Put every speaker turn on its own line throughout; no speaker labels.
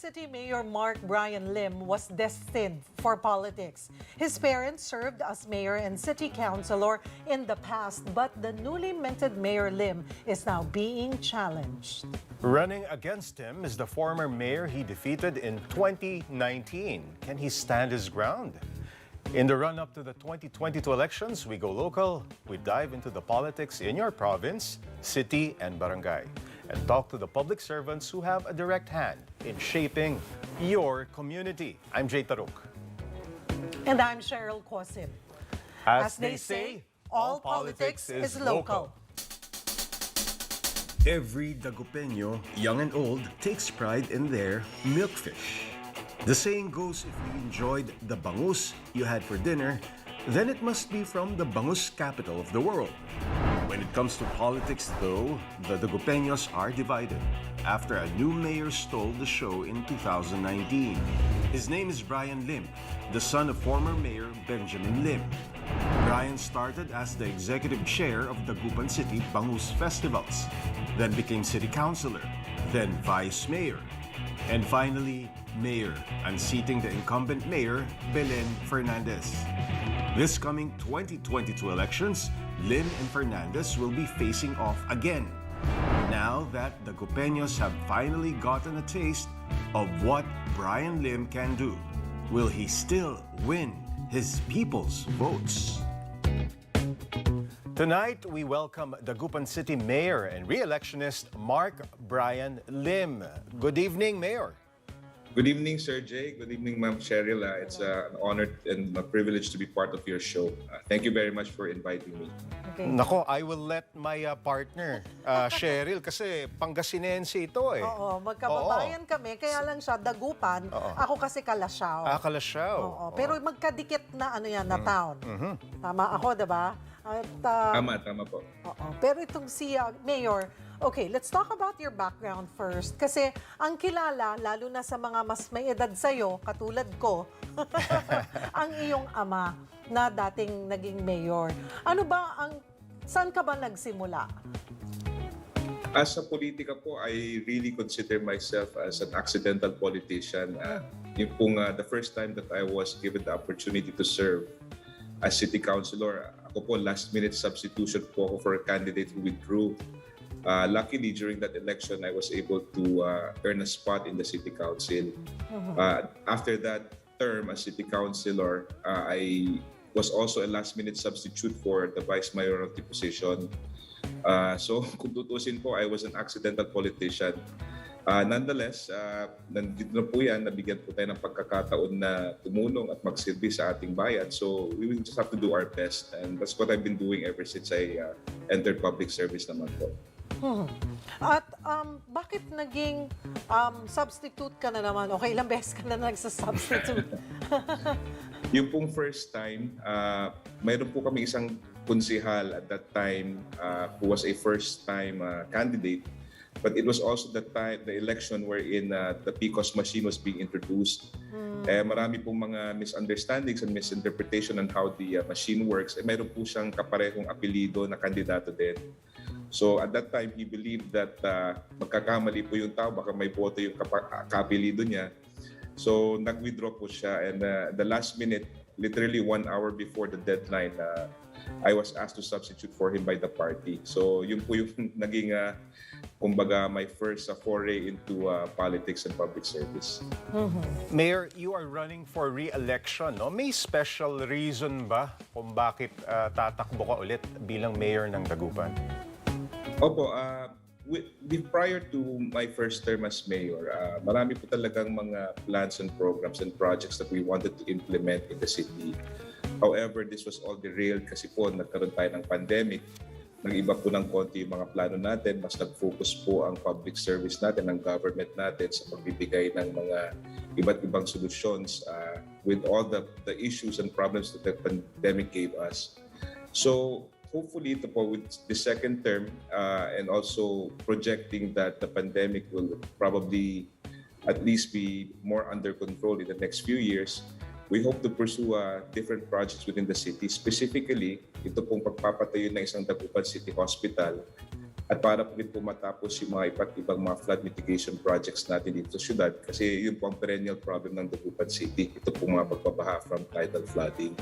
City Mayor Marc Brian Lim was destined for politics. His parents served as mayor and city councilor in the past, but the newly minted Mayor Lim is now being challenged.
Running against him is the former mayor he defeated in 2019. Can he stand his ground? In the run-up to the 2022 elections, we go local. We dive into the politics in your province, city, and barangay, and talk to the public servants who have a direct hand in shaping your community. I'm Taruc.
And I'm Cheryl Cosim. As they say, all politics is local.
Every Dagupeño, young and old, takes pride in their milkfish. The saying goes, if you enjoyed the bangus you had for dinner, then it must be from the bangus capital of the world. When it comes to politics, though, the Dagupeños are divided after a new mayor stole the show in 2019. His name is Brian Lim, the son of former Mayor Benjamin Lim. Brian started as the executive chair of Dagupan City Bangus Festivals, then became city councilor, then vice mayor, and finally mayor, unseating the incumbent mayor, Belen Fernandez. This coming 2022 elections, Lim and Fernandez will be facing off again. Now that the Dagupeños have finally gotten a taste of what Brian Lim can do, will he still win his people's votes?
Tonight, we welcome Dagupan City Mayor and re-electionist Marc Brian Lim. Good evening, Mayor.
Good evening, Sir Jay. Good evening, Ma'am Cheryl. It's an honor and a privilege to be part of your show. Thank you very much for inviting me.
Okay.
Nako, I will let my partner, Cheryl, kasi Pangasinense ito eh.
Oo, magkababayan kami, kaya lang siya Dagupan. Ako kasi Kalasyaw.
Kalasyaw.
Oo, pero magkadikit na ano yan, na town. Tama ako, diba? At,
Tama po.
oo. Pero itong si Mayor, okay, let's talk about your background first. Kasi ang kilala, lalo na sa mga mas may edad sa'yo, katulad ko, ang iyong ama na dating naging mayor. Ano ba saan ka ba nagsimula?
As a politika po, I really consider myself as an accidental politician. Yung pong the first time that I was given the opportunity to serve as city councilor, ako po last-minute substitution po ako for a candidate who withdrew. Luckily, during that election, I was able to earn a spot in the city council. After that term as city councilor, I was also a last-minute substitute for the vice mayoralty position. So kung tutusin po, I was an accidental politician. Nonetheless, nandito na po yan, nabigyan po tayo ng pagkakataon na tumulong at magsilbi sa ating bayan. So we will just have to do our best. And that's what I've been doing ever since I entered public service naman po.
At bakit naging substitute ka na naman? Okay, ilang beses ka na nagsa-substitute?
Yung pong first time, mayroon po kami isang konsihal at that time who was a first-time candidate. But it was also the election wherein the PCOS machine was being introduced. Marami pong mga misunderstandings and misinterpretation on how the machine works. Mayroon po siyang kaparehong apelido na kandidato din. So at that time, he believed that magkakamali po yung tao, baka may boto yung kaapelido niya. So nag-withdraw po siya, and the last minute, literally 1 hour before the deadline, I was asked to substitute for him by the party. So yun po yung naging, kumbaga, my first foray into politics and public service.
Mayor, you are running for re-election, no? May special reason ba kung bakit tatakbo ka ulit bilang mayor ng Dagupan?
Opo, prior to my first term as mayor, marami po talagang mga plans and programs and projects that we wanted to implement in the city. However, this was all derailed kasi po nagkaroon tayo ng pandemic. Nag-iba po ng konti yung mga plano natin. Mas nag-focus po ang public service natin, ang government natin sa pagbibigay ng mga iba't ibang solutions with all the issues and problems that the pandemic gave us. So, hopefully, ito po with the second term and also projecting that the pandemic will probably at least be more under control in the next few years, we hope to pursue different projects within the city. Specifically, ito pong pagpapatayo ng isang Dagupan City Hospital at para po rin po matapos yung mga iba't ibang mga flood mitigation projects natin dito sa syudad kasi yun po ang perennial problem ng Dagupan City. Ito po mga pagbabaha from tidal flooding.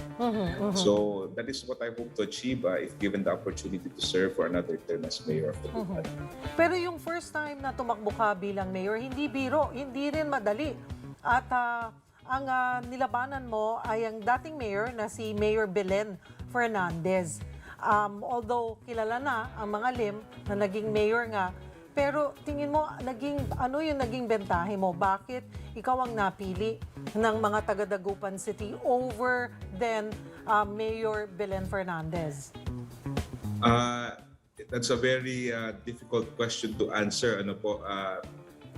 So that is what I hope to achieve if given the opportunity to serve for another term as mayor of Dagupan.
Pero yung first time na tumakbo ka bilang mayor, hindi biro, hindi rin madali. At ang nilabanan mo ay ang dating mayor na si Mayor Belen Fernandez. Although kilala na ang mga Lim na naging mayor nga, pero tingin mo, ano yung naging bentahe mo? Bakit ikaw ang napili ng mga taga Dagupan City over than Mayor Belen Fernandez?
That's a very difficult question to answer.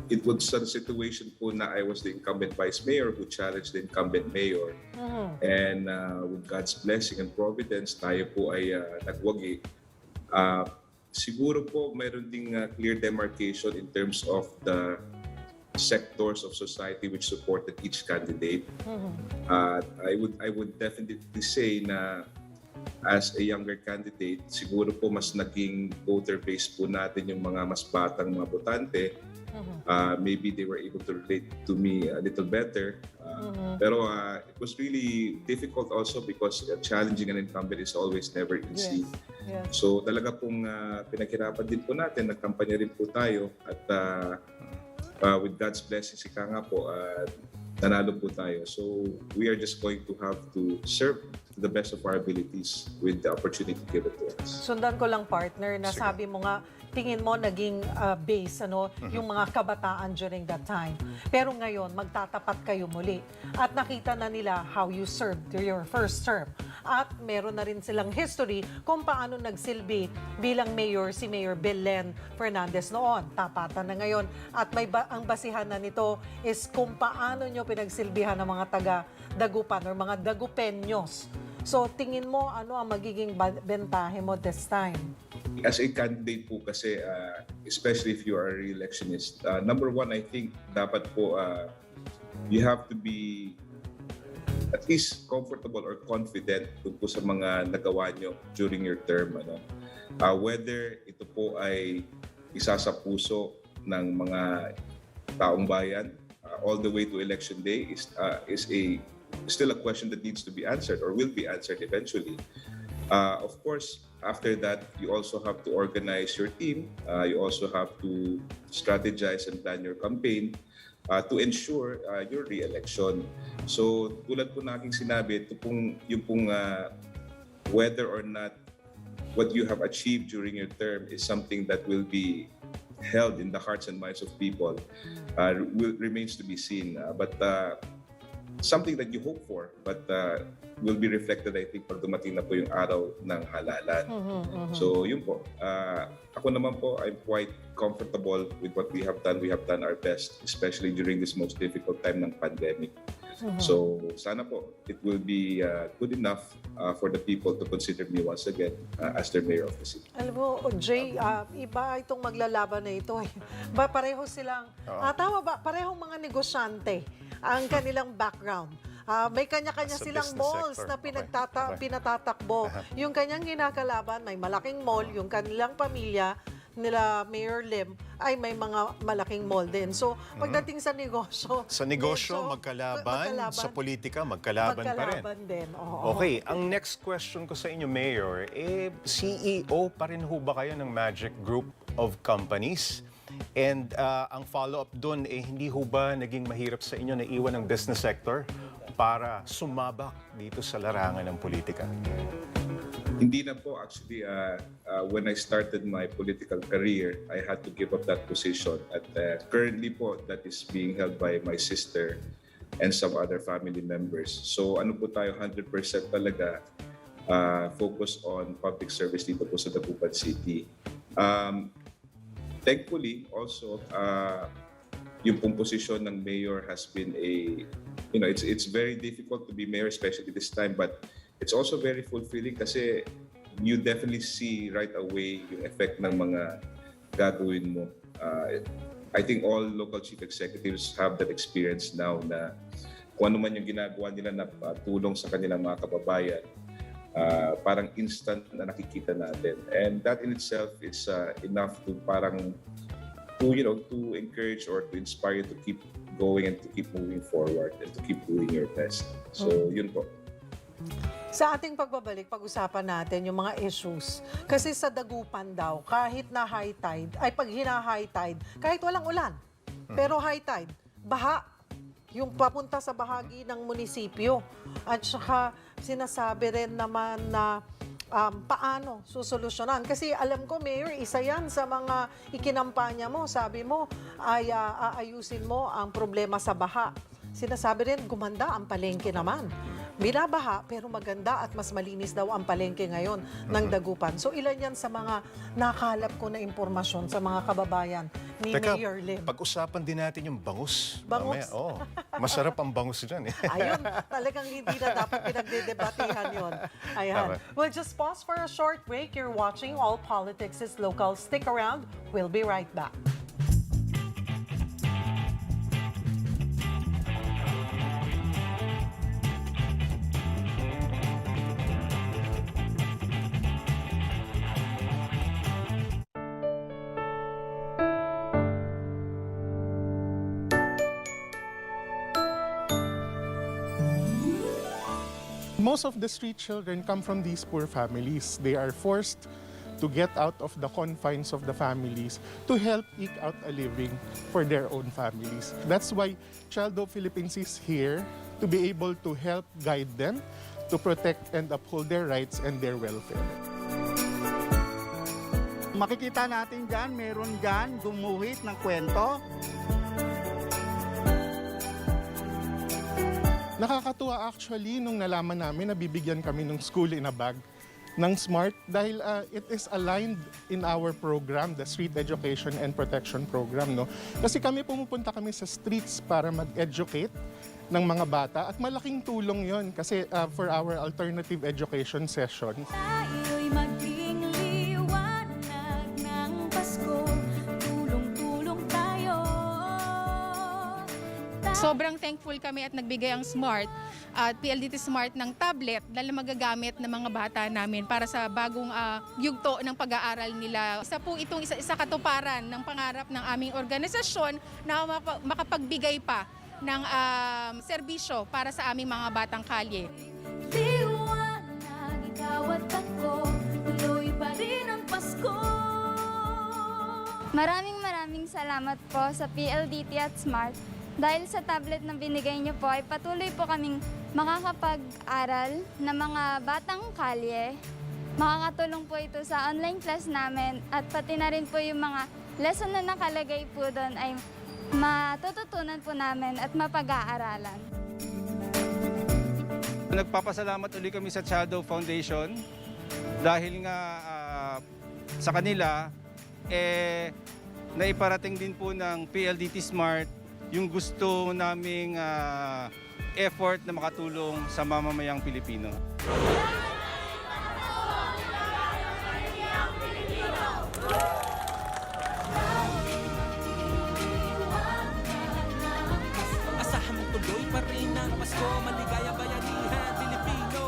It was a situation po na I was the incumbent vice mayor who challenged the incumbent mayor. And with God's blessing and providence, tayo po ay nagwagi. Siguro po mayroon ding clear demarcation in terms of the sectors of society which supported each candidate. I would definitely say na as a younger candidate, siguro po mas naging voter base po natin yung mga mas batang mga botante. Maybe they were able to relate to me a little better. Pero it was really difficult also because challenging an incumbent is always never easy.
Yes.
So talaga pong pinaghirapan din po natin, nagkampanya rin po tayo at with God's blessings, ika nga po, nanalo po tayo. So we are just going to have to serve to the best of our abilities with the opportunity given to us.
Sundan ko lang, partner, na
Sige.
sabi mo nga, tingin mo naging base, yung mga kabataan during that time. Pero ngayon, magtatapat kayo muli. At nakita na nila how you served to your first term. At meron na rin silang history kung paano nagsilbi bilang mayor si Mayor Belen Fernandez noon. Tapatan na ngayon. At ang basihan na nito is kung paano nyo pinagsilbihan ng mga taga Dagupan or mga Dagupeños. So, tingin mo, ano ang magiging bentahe mo this time?
As a candidate po kasi, especially if you are a re-electionist, number one, I think dapat po you have to be at least comfortable or confident po sa mga nagawa nyo during your term. Whether ito po ay isa sa puso ng mga taong bayan all the way to election day is still a question that needs to be answered or will be answered eventually. Of course, after that, you also have to organize your team. You also have to strategize and plan your campaign to ensure your re-election. So, tulad po na aking sinabi, yung pong whether or not what you have achieved during your term is something that will be held in the hearts and minds of people remains to be seen. But something that you hope for, but will be reflected, I think, pag dumating na po yung araw ng halalan. So, yun po. Ako naman po, I'm quite comfortable with what we have done. We have done our best, especially during this most difficult time ng pandemic. So, sana po, it will be good enough for the people to consider me once again as their mayor of the city.
Alam mo, Jay, iba itong maglalaban na ito. Pareho silang, tama ba, parehong mga negosyante ang kanilang background. May kanya-kanya
Sa
silang
business
malls
sector.
na
Okay.
pinatatakbo. Yung kanyang ginakalaban, may malaking mall, yung kanilang pamilya nila Mayor Lim ay may mga malaking mall din. So, pagdating sa negosyo,
Sa negosyo,
medyo
magkalaban. Sa politika, magkalaban pa rin.
magkalaban din. Oo.
Okay, ang next question ko sa inyo, Mayor, CEO pa rin ho ba kayo ng Magic Group of Companies? And ang follow-up doon, hindi ho ba naging mahirap sa inyo na iwan ng business sector para sumabak dito sa larangan ng politika?
Hindi na po. Actually, when I started my political career, I had to give up that position. At currently po, that is being held by my sister and some other family members. So ano po tayo, 100% talaga focus on public service dito po sa Dagupan City. Thankfully, also, yung pong posisyon ng mayor has been it's very difficult to be mayor, especially this time, but it's also very fulfilling kasi you definitely see right away yung effect ng mga gagawin mo. I think all local chief executives have that experience now na kung ano man yung ginagawa nila na tulong sa kanilang mga kababayan, parang instant na nakikita natin. And that in itself is enough to parang to encourage or to inspire you to keep going and to keep moving forward and to keep doing your best. So yun po.
Sa ating pagbabalik, pag-usapan natin yung mga issues. Kasi sa Dagupan daw, kahit na high tide, ay pag hina-high tide, kahit walang ulan, pero high tide, baha, yung papunta sa bahagi ng munisipyo. At saka sinasabi rin naman na paano susolusyonan. Kasi alam ko, Mayor, isa yan sa mga ikinampanya mo. Sabi mo, ay aayusin mo ang problema sa baha. Sinasabi rin, gumanda ang palengke naman. Binabaha, pero maganda at mas malinis daw ang palengke ngayon ng Dagupan. So ilan yan sa mga nakalap ko na impormasyon sa mga kababayan ni Mayor Lim.
Pag-usapan din natin yung bangus.
Bangus?
Mamaya, masarap ang bangus dyan.
Ayun, talagang hindi na dapat pinagdedebatehan yun. Ayan. We'll just pause for a short break. You're watching All Politics is Local. Stick around. We'll be right back.
Most of the street children come from these poor families. They are forced to get out of the confines of the families to help eke out a living for their own families. That's why Child Hope Philippines is here to be able to help guide them, to protect and uphold their rights and their welfare.
Makikita natin dyan, meron dyan gumuhit ng kwento.
Nakakatuwa actually nung nalaman namin na bibigyan kami ng school in a bag ng SMART dahil it is aligned in our program, the Street Education and Protection Program. No? Kasi pumupunta kami sa streets para mag-educate ng mga bata at malaking tulong yon kasi for our alternative education session.
Tayo'y maging liwanag ng Pasko, tulong-tulong tayo.
Sobrang thankful kami at nagbigay ang SMART at PLDT SMART ng tablet na magagamit ng mga bata namin para sa bagong yugto ng pag-aaral nila. Isa po itong isa katuparan ng pangarap ng aming organisasyon na makapagbigay pa ng serbisyo para sa aming mga batang kalye.
Liwanag, ikaw at ako, tuloy pa rin ang Pasko.
Maraming salamat po sa PLDT at SMART. Dahil sa tablet na binigay niyo po ay patuloy po kaming makakapag-aral ng mga batang kalye. Makakatulong po ito sa online class namin at pati na rin po yung mga lesson na nakalagay po doon ay matututunan po namin at mapag-aaralan.
Nagpapasalamat ulit kami sa Child Hope Foundation dahil nga sa kanila naiparating din po ng PLDT SMART yung gusto naming effort na makatulong sa mamamayang Pilipino.
Asahan mo tuloy pa rin ang Pasko, maligaya bayanihan Pilipino.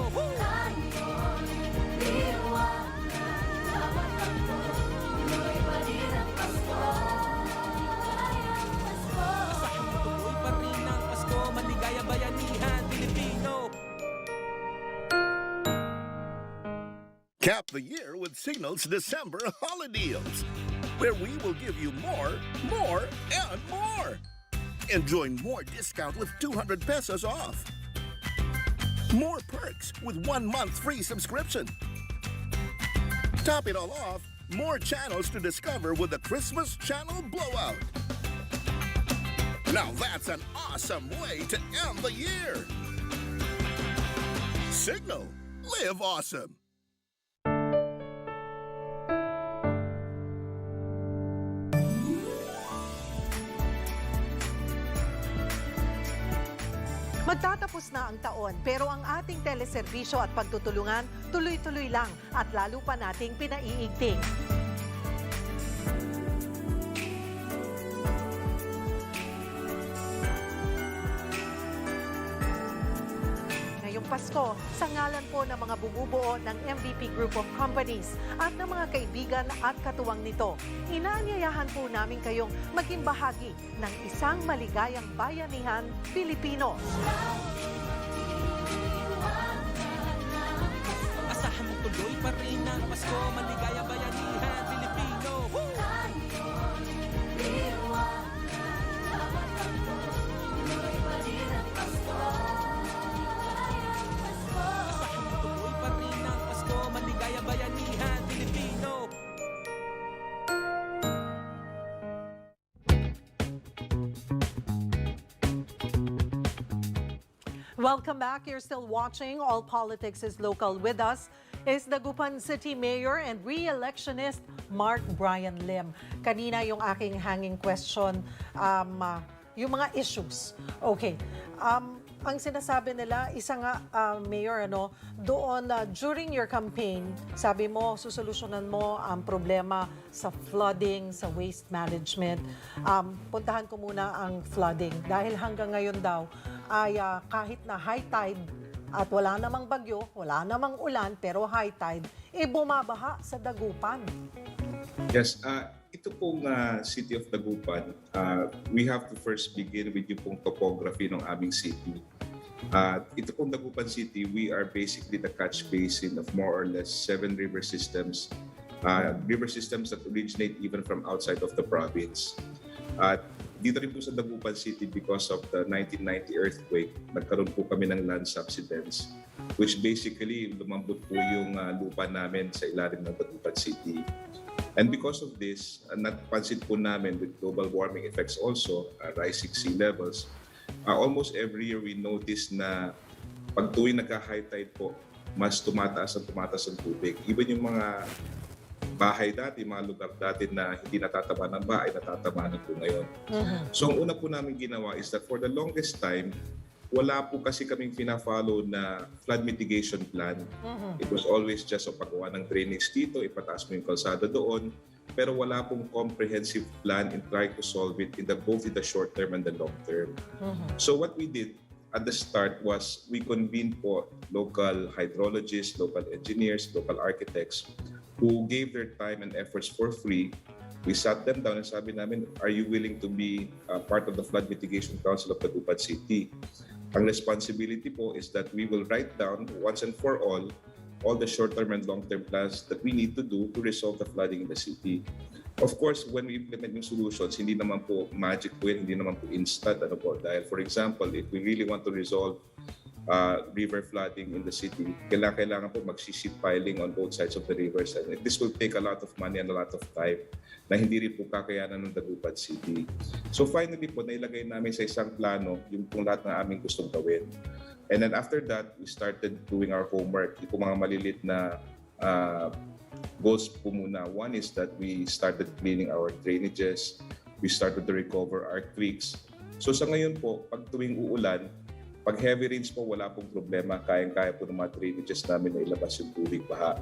Cap the year with Cignal's December holiday deals, where we will give you more, and more. Enjoy more discount with 200 pesos off. More perks with 1 month free subscription. Top it all off, more channels to discover with the Christmas Channel Blowout. Now that's an awesome way to end the year. Cignal, live awesome.
Magtatapos na ang taon, pero ang ating teleserbisyo at pagtutulungan tuloy-tuloy lang at lalo pa nating pinaiigting. Ngayong Pasko sa ngalan po ng mga bumubuo ng MVP Group of Companies at ng mga kaibigan at katuwang nito. Inaanyayahan po namin kayong maging bahagi ng isang maligayang bayanihan Pilipino.
Asahan mo tuloy pa rin ang Pasko, maligaya bayanihan Pilipino. Woo! Asahan mo tuloy pa rin ang Pasko, maligaya bayanihan Pilipino.
Welcome back. You're still watching All Politics is Local. With us is Dagupan City Mayor and re-electionist Marc Brian Lim. Kanina yung aking hanging question, yung mga issues. Okay. Ang sinasabi nila, isa nga, Mayor, doon during your campaign, sabi mo, susolusyonan mo ang problema sa flooding, sa waste management. Puntahan ko muna ang flooding dahil hanggang ngayon daw ay kahit na high tide at wala namang bagyo, wala namang ulan, pero high tide, bumabaha sa Dagupan.
Yes, ito pong City of Dagupan, we have to first begin with yung pong topography ng aming city. Ito pong Dagupan City, we are basically the catch basin of more or less 7 river systems that originate even from outside of the province. Dito rin po sa Dagupan City, because of the 1990 earthquake, nagkaroon po kami ng land subsidence, which basically lumambot po yung lupa namin sa ilalim ng Dagupan City. And because of this, napansin po namin with global warming effects also, rising sea levels, almost every year we notice na pag tuwing nagka-high tide po, mas tumataas ang tubig. Even yung mga bahay dati, mga lugar dati na hindi natataba ng bahay, natataba na po ngayon. So ang una po namin ginawa is that for the longest time, wala po kasi kaming fina-follow na flood mitigation plan. It was always just paggawa ng drainage dito, ipataas mo yung kalsada doon, pero wala pong comprehensive plan in trying to solve it both in the short term and the long term. So what we did at the start was we convened po local hydrologists, local engineers, local architects who gave their time and efforts for free. We sat them down and sabi namin, are you willing to be part of the Flood Mitigation Council of Dagupan City? Ang responsibility po is that we will write down once and for all the short-term and long-term plans that we need to do to resolve the flooding in the city. Of course, when we implement yung solutions, hindi naman po magic po yun, hindi naman po instant. Dahil for example, if we really want to resolve river flooding in the city, kailangan po mag-sheet piling on both sides of the rivers. And this will take a lot of money and a lot of time na hindi rin po kakayanan ng Dagupan City. So finally po, nailagay namin sa isang plano yung kung lahat ng aming gustong gawin. And then after that, we started doing our homework. Yung po mga malilit na goals po muna. One is that we started cleaning our drainages. We started to recover our creeks. So sa ngayon po, pag tuwing uulan, pag heavy rains po, wala pong problema. Kayang-kaya po ng mga drainages namin na ilabas yung tubig baha.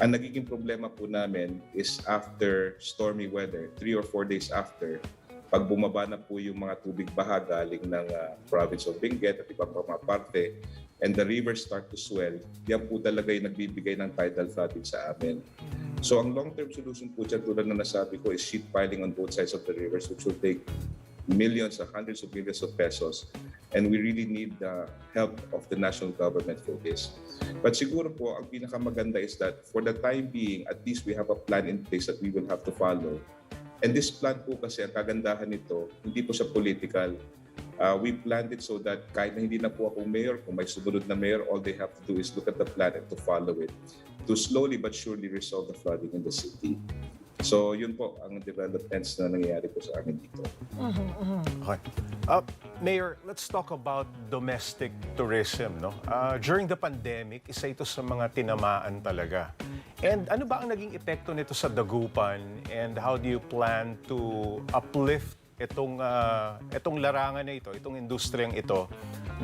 Ang nagiging problema po namin is after stormy weather, 3 or 4 days after, pag bumaba na po yung mga tubig baha galing ng province of Benguet at ibang mga parte, and the rivers start to swell, yan po talaga yung nagbibigay ng tidal flooding sa amin. So ang long-term solution po dyan, tulad na nasabi ko, is sheet piling on both sides of the rivers, which will take millions, hundreds of millions of pesos. And we really need the help of the national government for this. But siguro po, ang pinakamaganda is that for the time being, at least we have a plan in place that we will have to follow. And this plan po kasi, ang kagandahan nito, hindi po siya political. We planned it so that kahit na hindi na po ako mayor, kung may sumunod na mayor, all they have to do is look at the plan and to follow it to slowly but surely resolve the flooding in the city. So yun po ang developments na nangyayari po sa amin dito.
Okay. Mayor, let's talk about domestic tourism. During the pandemic, isa ito sa mga tinamaan talaga. And ano ba ang naging epekto nito sa Dagupan, and how do you plan to uplift itong larangan na ito, itong industriyang ito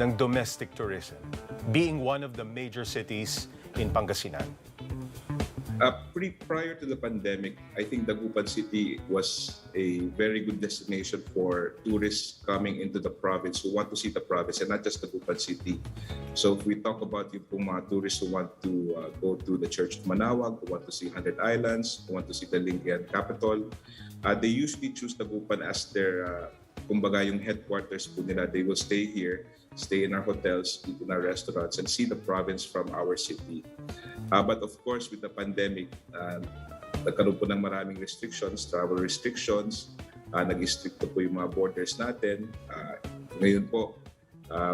ng domestic tourism, being one of the major cities in Pangasinan?
Prior to the pandemic, I think Dagupan City was a very good destination for tourists coming into the province who want to see the province and not just Dagupan City. So if we talk about yung mga tourists who want to go to the Church of Manawag, who want to see 100 Islands, who want to see the Lingayen capital, they usually choose Dagupan as their kumbaga yung headquarters po nila. They will stay here, stay in our hotels, eat in our restaurants, and see the province from our city. But of course, with the pandemic, nagkaroon po ng maraming restrictions, travel restrictions, nag-istricto po yung mga borders natin. Ngayon po,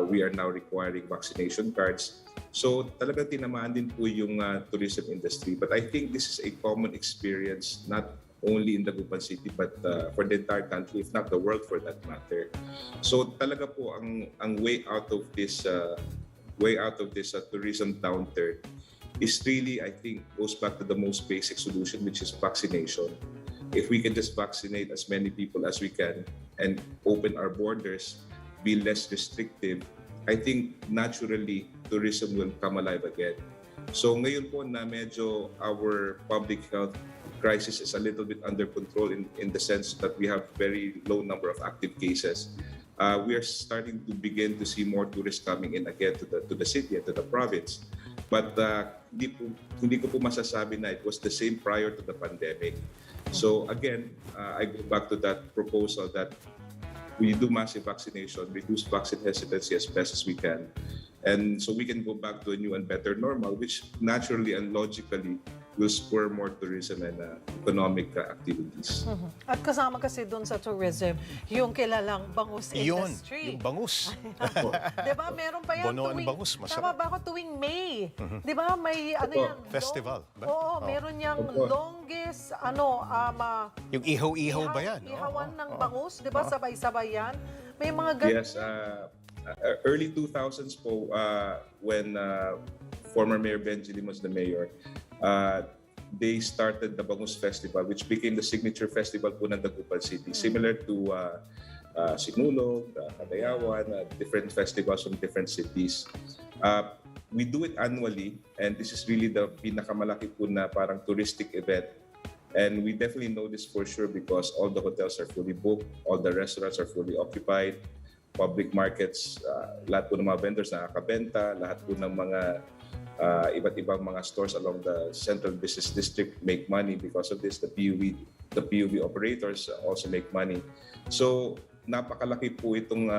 we are now requiring vaccination cards. So talagang tinamaan din po yung tourism industry. But I think this is a common experience, not only in Dagupan City but for the entire country, if not the world for that matter. So talaga po ang way out of this tourism downturn is really, I think, goes back to the most basic solution, which is vaccination. If we can just vaccinate as many people as we can and open our borders, be less restrictive, I think naturally tourism will come alive again. So ngayon po na medyo our public health crisis is a little bit under control in the sense that we have very low number of active cases. We are starting to begin to see more tourists coming in again to the city and to the province. But hindi ko po masasabi na it was the same prior to the pandemic. So again, I go back to that proposal that we do massive vaccination, reduce vaccine hesitancy as best as we can. And so we can go back to a new and better normal, which naturally and logically will spur more tourism and economic activities.
At kasama kasi doon sa tourism, yung kilalang bangus industry.
Yung bangus.
Diba? Meron pa yan
Bonoan bangus, masarap.
Tama ba ako tuwing May? Diba? May ano yan?
Festival ba?
Oo, meron yang longest,
Yung ihaw-ihaw ba yan?
Ihawan ng bangus, diba? Sabay-sabay yan. May mga ganun.
Yes, early 2000s po, when former Mayor Benji Lim was the mayor, they started the Bangus Festival, which became the signature festival po ng Dagupan City. Similar to Sinulog, Kadayawan, different festivals from different cities. We do it annually, and this is really the pinakamalaki po na parang touristic event. And we definitely know this for sure because all the hotels are fully booked, all the restaurants are fully occupied, public markets, lahat po ng mga vendors nakakabenta, lahat po ng mga iba't ibang mga stores along the central business district make money because of this. The PUV operators also make money. So napakalaki po itong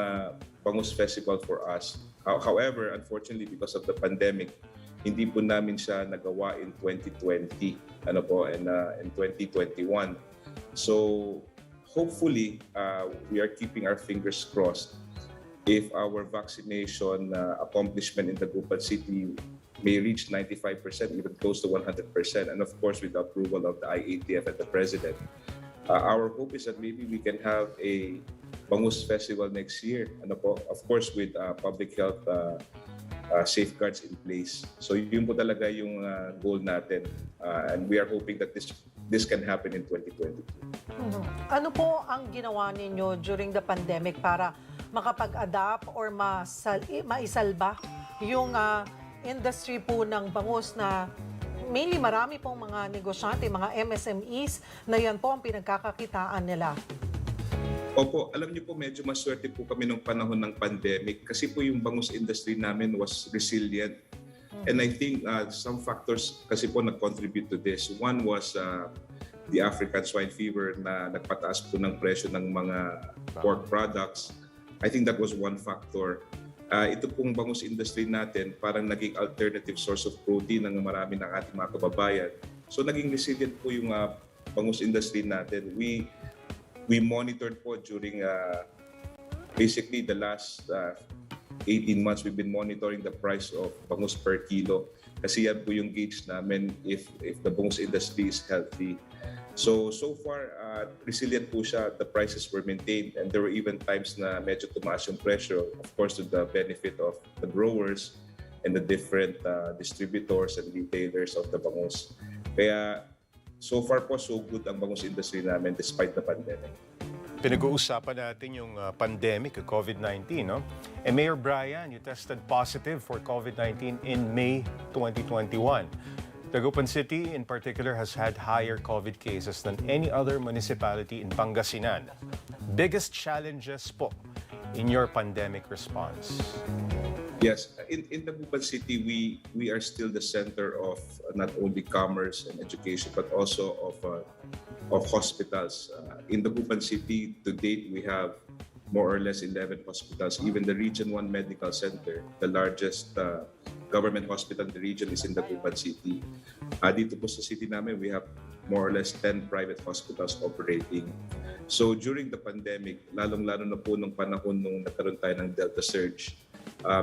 Bangus Festival for us. However, unfortunately, because of the pandemic, hindi po namin siya nagawa in 2020 and in 2021. So hopefully, we are keeping our fingers crossed if our vaccination accomplishment in Dagupan City may reach 95%, even close to 100%, and of course with the approval of the IATF and the President. Our hope is that maybe we can have a Bangus Festival next year, and of course with public health safeguards in place. So yun po talaga yung goal natin, and we are hoping that this can happen in 2022.
Ano po ang ginawa ninyo during the pandemic para makapag-adapt or maisalba yung industry po ng bangus na mainly marami pong mga negosyante, mga MSMEs na yan po ang pinagkakakitaan nila?
Opo, alam niyo po medyo maswerte po kami nung panahon ng pandemic kasi po yung bangus industry namin was resilient. And I think some factors kasi po nag-contribute to this. One was the African swine fever na nagpataas po ng presyo ng mga pork products. I think that was one factor. Ito pong bangus industry natin parang naging alternative source of protein ng marami ng ating mga kababayan. So naging resilient po yung bangus industry natin. We monitored po during basically the last 18 months, we've been monitoring the price of bangus per kilo. Kasi yan po yung gauge namin if the bangus industry is healthy. So far, resilient po siya. The prices were maintained and there were even times na medyo tumaas yung presyo, of course to the benefit of the growers and the different distributors and retailers of the bangus. Kaya so far po, so good ang bangus industry namin despite the pandemic.
Pinag-uusapan natin yung pandemic, COVID-19, no? Mayor Brian, you tested positive for COVID-19 in May 2021. Dagupan City, in particular, has had higher COVID cases than any other municipality in Pangasinan. Biggest challenges po in your pandemic response?
Yes, in Dagupan City, we are still the center of not only commerce and education, but also of hospitals. In Dagupan City, to date, we have more or less 11 hospitals. Even the Region 1 Medical Center, the largest government hospital in the region, is in Dagupan City. Dito po sa city namin, we have more or less 10 private hospitals operating. So during the pandemic, lalong-lalo na po nung panahon nung nagkaroon tayo ng Delta surge,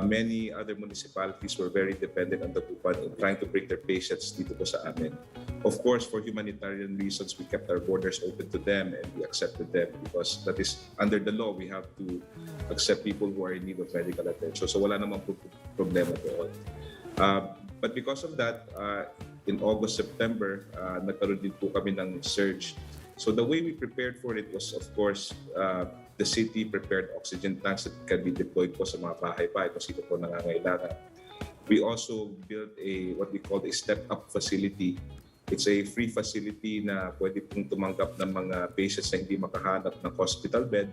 many other municipalities were very dependent on Dagupan in trying to bring their patients dito po sa amin. Of course, for humanitarian reasons, we kept our borders open to them and we accepted them because that is under the law. We have to accept people who are in need of medical attention. So wala namang problema doon. But because of that, in August, September, nagkaroon din po kami ng surge. So the way we prepared for it was, of course, the city prepared oxygen tanks that can be deployed po sa mga bahay-bahay kung sino po nangangailangan. We also built what we call a step-up facility. It's a free facility na pwede pong tumanggap ng mga patients na hindi makahanap ng hospital bed.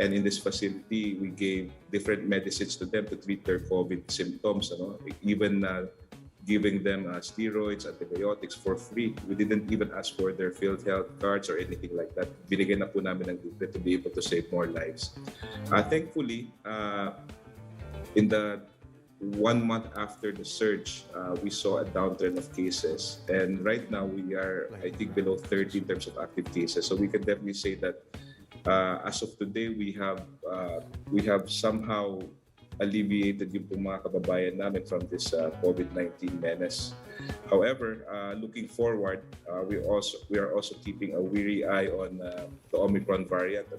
And in this facility, we gave different medicines to them to treat their COVID symptoms. Even giving them steroids, antibiotics for free. We didn't even ask for their field health cards or anything like that. Binigyan na po namin ng libre to be able to save more lives. Thankfully, in the 1 month after the surge, we saw a downturn of cases. And right now, we are, I think, below 30 in terms of active cases. So we can definitely say that as of today, we have somehow alleviated yung mga kababayan namin from this COVID-19 menace. However, looking forward, we are also keeping a weary eye on the Omicron variant.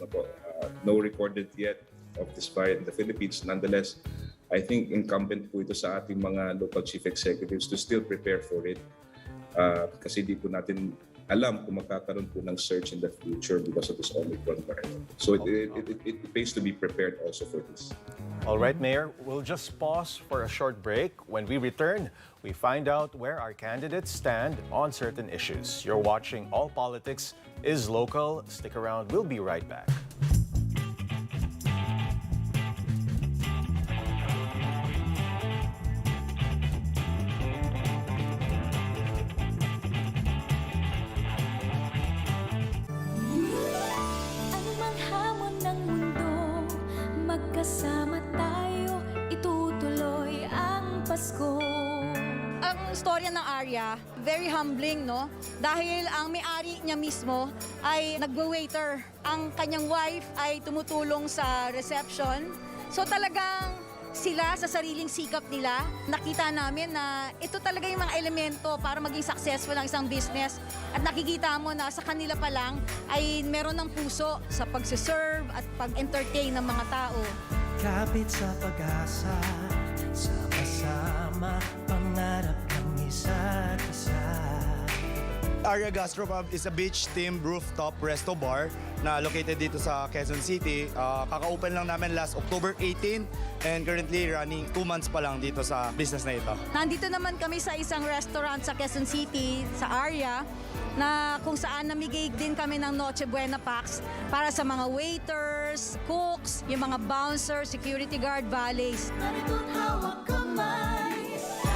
No recorded yet of this variant in the Philippines. Nonetheless, I think incumbent po ito sa ating mga local chief executives to still prepare for it. Kasi di po natin alam kung magkakaroon po ng surge in the future because of this Omicron variant. So it pays to be prepared also for this.
All right, Mayor, we'll just pause for a short break. When we return, we find out where our candidates stand on certain issues. You're watching All Politics is Local. Stick around, we'll be right back.
Anumang hamon ng mundo, magkasama tayo, itutuloy ang Pasko.
Ang storya ng Arya, very humbling, no? Dahil ang may-ari niya mismo ay nagwa-waiter. Ang kanyang wife ay tumutulong sa reception. So talagang sila sa sariling sikap nila, nakita namin na ito talaga yung mga elemento para maging successful ang isang business. At nakikita mo na sa kanila pa lang ay meron ng puso sa pagsiserve at pag-entertain ng mga tao.
Kapit sa pag-asa, sama-sama, pangarap ng isa't isa.
Arya Gastropub is a beach-themed rooftop resto bar na located dito sa Quezon City. Kaka-open lang namin last October 18 and currently running 2 months pa lang dito sa business na ito.
Nandito naman kami sa isang restaurant sa Quezon City, sa Arya, na kung saan namigay din kami ng Noche Buena packs para sa mga waiters, cooks, yung mga bouncers, security guard, valets.
Narito't hawak kamay sa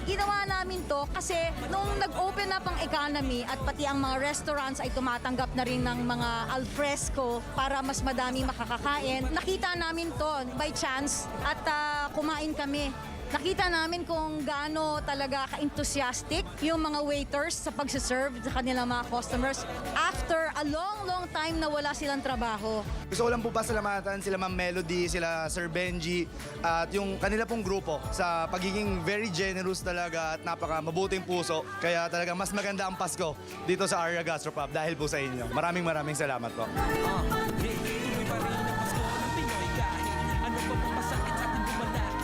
Ginawa namin to kasi nung nag-open up ang economy at pati ang mga restaurants ay tumatanggap na rin ng mga alfresco para mas madami makakakain. Nakita namin to by chance at kumain kami. Nakita namin kung gaano talaga ka-enthusiastic yung mga waiters sa pagsiserve sa kanilang mga customers after a long time na wala silang trabaho.
Gusto ko lang po pasalamatan sila Ma'am Melody, sila Sir Benji at yung kanila pong grupo sa pagiging very generous talaga at napaka mabuting puso. Kaya talaga mas maganda ang Pasko dito sa Arya Gastropub dahil po sa inyo. Maraming salamat po.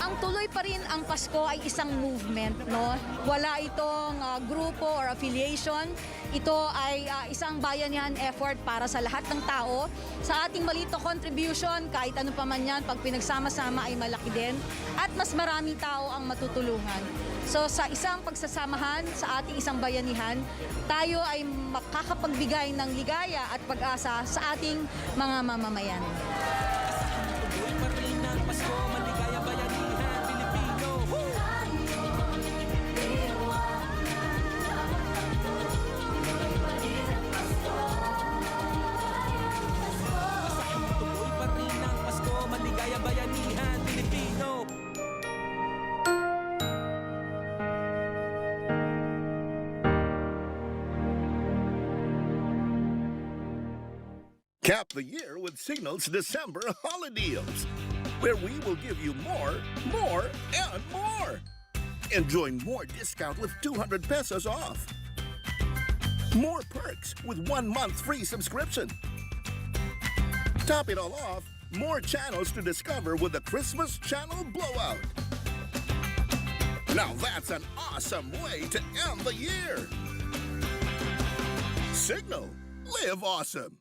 Ang tuloy tuloy pa rin ang Pasko ay isang movement, no? Wala itong grupo or affiliation. Ito ay isang bayanihan effort para sa lahat ng tao. Sa ating maliit na contribution, kahit ano pa man yan, pag pinagsama-sama ay malaki din. At mas maraming tao ang matutulungan. So sa isang pagsasamahan, sa ating isang bayanihan, tayo ay makakapagbigay ng ligaya at pag-asa sa ating mga mamamayan.
Tuloy pa rin ang Pasko, maligaya bayanihan Pilipino. Tuloy pa rin ang Pasko, maligaya bayanihan Pilipino.
Cap the year with Cignal's December holiday deals, where we will give you more, and more. Enjoy more discount with 200 pesos off. More perks with 1 month free subscription. Top it all off, more channels to discover with the Christmas channel blowout. Now that's an awesome way to end the year. Cignal, live awesome.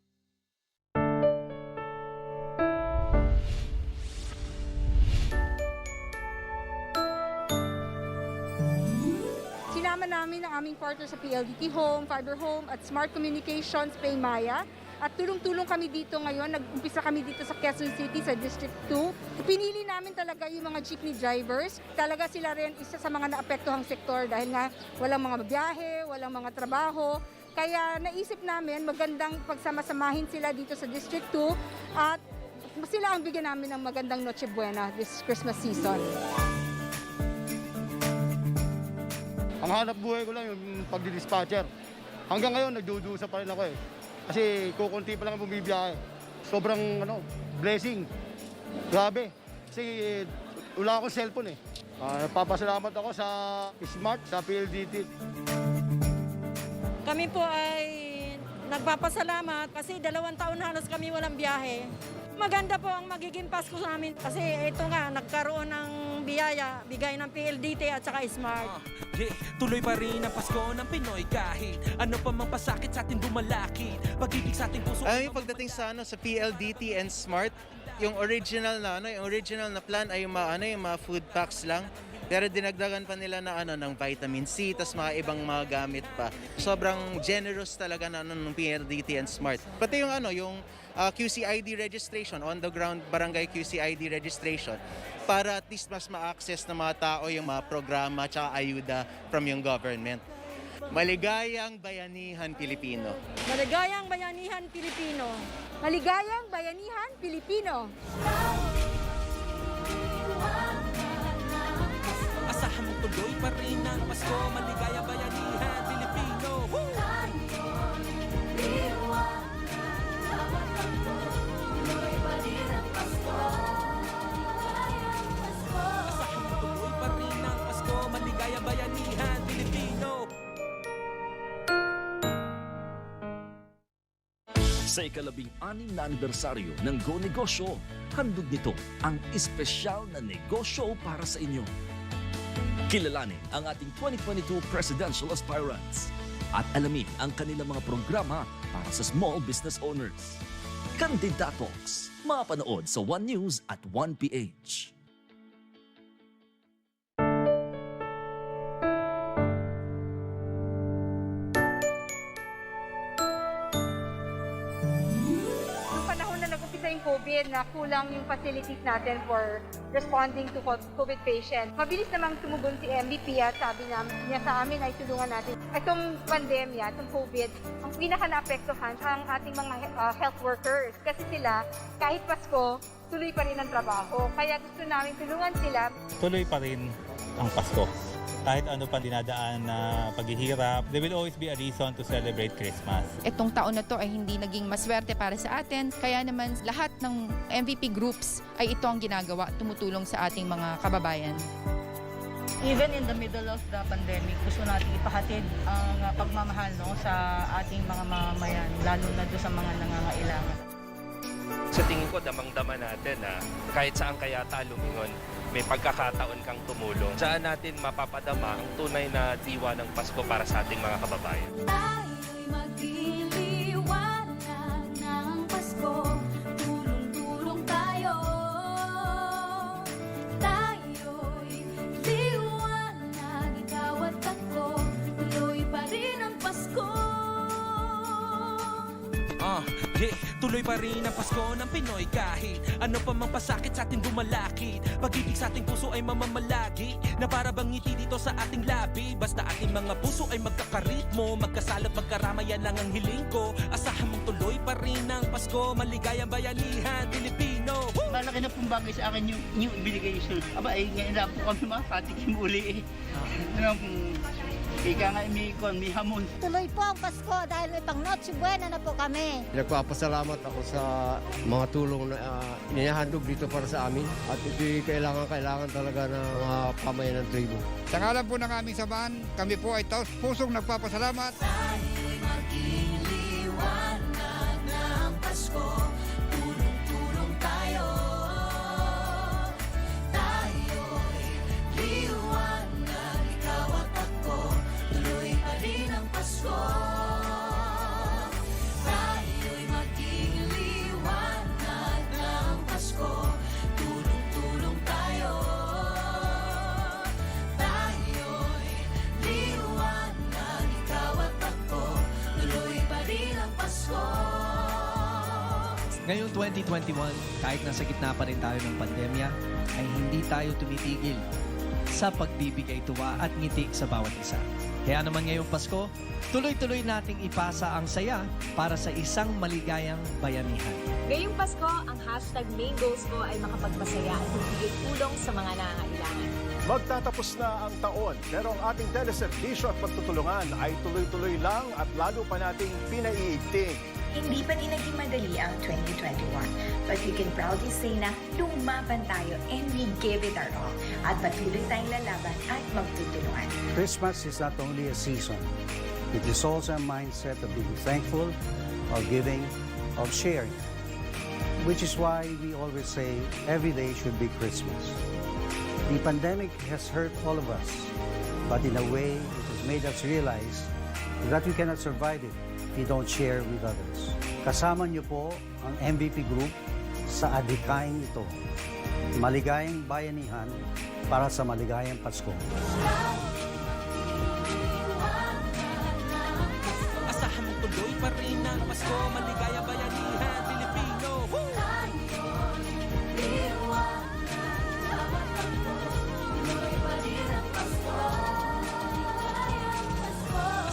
Sinama namin ang aming partner sa PLDT Home, Fiber Home at Smart Communications, Paymaya. At tulong-tulong kami dito ngayon. Nag-umpisa kami dito sa Quezon City, sa District 2. Pinili namin talaga yung mga jeepney drivers. Talaga sila rin isa sa mga naapektuhang sektor dahil nga walang mga biyahe, walang mga trabaho. Kaya naisip namin magandang pagsamasamahin sila dito sa District 2 at sila ang bigyan namin ng magandang Noche Buena this Christmas season.
Ang hanap buhay ko lang yung pagdi-dispatcher. Hanggang ngayon, nagdudusa pa rin ako eh. Kasi kukunti pa lang ang bumibiyahe. Sobrang blessing. Grabe. Kasi wala akong cellphone eh. Nagpapasalamat ako sa Smart, sa PLDT.
Kami po ay nagpapasalamat kasi 2 taon halos kami walang biyahe. Maganda po ang magiging Pasko namin kasi ito nga, nagkaroon ng biyaya, bigay ng PLDT at saka Smart.
Tuloy pa rin ang Pasko ng Pinoy kahit ano pa mang pasakit sa atin dumalakit. Pag-ibig sa ating puso.
Ay, pagdating sa sa PLDT and Smart, yung original na plan ay yung mga food packs lang. Pero dinagdagan pa nila na ng vitamin C, tas mga ibang mga gamit pa. Sobrang generous talaga ng PLDT and Smart. Pati yung QCID registration, on the ground barangay QCID registration, para at least mas ma-access ng mga tao yung mga programa at ayuda from yung government. Maligayang Bayanihan Pilipino.
Maligayang Bayanihan Pilipino. Maligayang Bayanihan Pilipino.
Asahan mo tuloy pa rin ang Pasko, maligaya bayanihan Pilipino. Asahan mo tuloy pa rin ang Pasko, maligaya bayanihan Pilipino.
Sa ika-16 na anibersaryo ng Go Negosyo, handog nito ang espesyal na negosyo para sa inyo. Kilalanin ang ating 2022 presidential aspirants at alamin ang kanilang mga programa para sa small business owners. Kandidatos, mapanood sa One News at 1PH.
COVID na kulang yung facilities natin for responding to COVID patients. Mabilis namang tumugon si MVP at sabi niya sa amin ay tulungan natin. Itong pandemya, itong COVID, ang pinaka-naapektuhan ang ating mga health workers kasi sila kahit Pasko, tuloy pa rin ang trabaho. Kaya gusto namin tulungan sila.
Tuloy pa rin ang Pasko. Kahit ano pa dinadaan na paghihirap, there will always be a reason to celebrate Christmas.
Itong taon na to ay hindi naging maswerte para sa atin, kaya naman lahat ng MVP groups ay ito ang ginagawa, tumutulong sa ating mga kababayan.
Even in the middle of the pandemic, gusto natin ipahatid ang pagmamahal sa ating mga mamamayan, lalo na doon sa mga nangangailangan.
Sa tingin ko, damang-dama natin na kahit saan kaya lumingon,
may pagkakataon kang tumulong. Saan natin mapapadama ang tunay na diwa ng Pasko para sa ating mga kababayan.
Tayo'y magliliwanag ng Pasko. Tulong-tulong tayo. Tayo'y liwanag, ikaw at ako. Tuloy pa rin ang Pasko.
Yeah, tuloy pa rin ang Pasko ng Pinoy kahit ano pa mang pasakit sa ating dumalakit. Pag-ibig sa ating puso ay mamamalagi na para bang ngiti dito sa ating labi. Basta ating mga puso ay magkakaritmo, magkasalot, magkaramayan lang ang hiling ko. Asahan mong tuloy pa rin ang Pasko, maligayang bayanihan Pilipino.
Malaki na pong bagay sa akin yung ibinigay yung suit. Aba, ngayon na po kami makakatikim uli ika nga may hamon.
Tuloy po ang Pasko dahil may pang Noche Buena na po kami.
Nagpapasalamat ako sa mga tulong na inihandog dito para sa amin. At ito'y kailangan talaga ng mga pamayan ng tribo.
Sa ngalan po ng aming samahan, kami po ay taos pusong nagpapasalamat.
Tayo'y magliliwanag ng Pasko. Tulong-tulong tayo. Tayo'y liwanag, ikaw at ako. Tuloy pa rin ang Pasko. Tayo'y maging liwanag ng Pasko. Tulong-tulong tayo. Tayo'y liwanag, ikaw at ako. Tuloy pa rin ang Pasko.
Ngayong 2021, kahit nasa gitna pa rin tayo ng pandemya, ay hindi tayo tumitigil sa pagbibigay tuwa at ngiti sa bawat isa. Kaya naman ngayong Pasko, tuloy-tuloy nating ipasa ang saya para sa isang maligayang bayanihan.
Ngayong Pasko, ang hashtag main goals ko ay makapagmasaya at magbigay tulong sa mga nangangailangan.
Magtatapos na ang taon, pero ang ating teleserbisyo at pagtutulungan ay tuloy-tuloy lang at lalo pa nating pinaiigting.
Hindi pa din naging madali ang 2021, but we can proudly say na lumaban tayo and we gave it our all. At patuloy tayong lalaban at magtutulungan.
Christmas is not only a season, it is also a mindset of being thankful, of giving, of sharing. Which is why we always say every day should be Christmas. The pandemic has hurt all of us, but in a way it has made us realize that we cannot survive it if we don't share with others. Kasama niyo po ang MVP Group sa adhikaing ito. Maligayang bayanihan para sa maligayang Pasko.
Asahan mong tuloy pa rin ang Pasko, maligayang bayanihan Pilipino.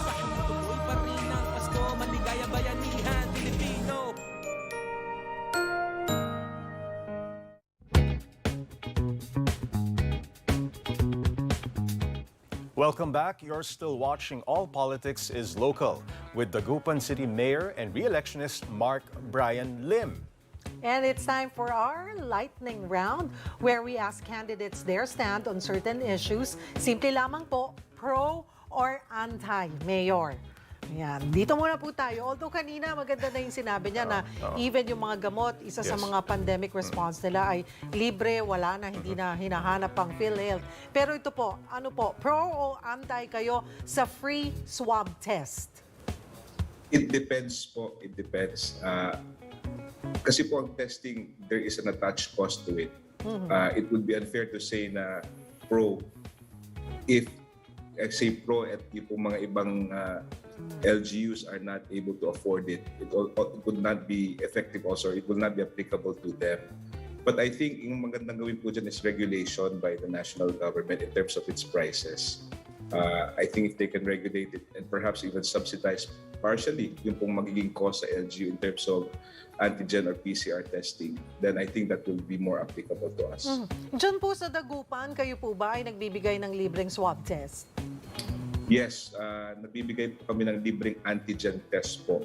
Asahan mong tuloy pa rin ang Pasko, maligayang bayanihan Pilipino.
Welcome back. You're still watching All Politics is Local with Dagupan City Mayor and re-electionist Marc Brian Lim.
And it's time for our lightning round where we ask candidates their stand on certain issues. Simple lamang po, pro or anti, Mayor. Ayan. Dito muna po tayo. Although kanina maganda na yung sinabi niya na even yung mga gamot, isa sa mga pandemic response nila ay libre, wala na, hindi na hinahanap pang PhilHealth. Pero ito po, ano po, pro o anti kayo sa free swab test?
It depends po. It depends. Kasi po ang testing, there is an attached cost to it. It would be unfair to say na pro if I say pro at yung mga ibang LGUs are not able to afford it. It would not be effective also. It will not be applicable to them. But I think yung magandang gawin po dyan is regulation by the national government in terms of its prices. I think if they can regulate it and perhaps even subsidize partially yung pong magiging cost sa LGU in terms of antigen or PCR testing, then I think that will be more applicable to us.
Diyan po sa Dagupan, kayo po ba ay nagbibigay ng libreng swab test?
Yes, nagbibigay po kami ng libreng antigen test po.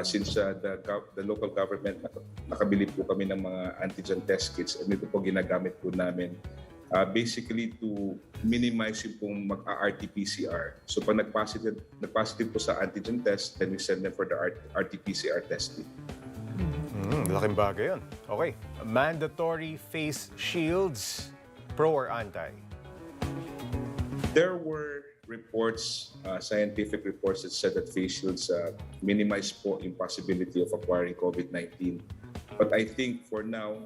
Since the local government, nakabili po kami ng mga antigen test kits and ito po ginagamit po namin basically to minimize yung pong mag-RT-PCR. So pag nag-positive po sa antigen test, then we send them for the RT-PCR testing.
Laking bagay yan. Okay. Mandatory face shields Pro or anti?
There were reports, scientific reports that said that face shields minimize po yung possibility of acquiring COVID-19. But I think for now,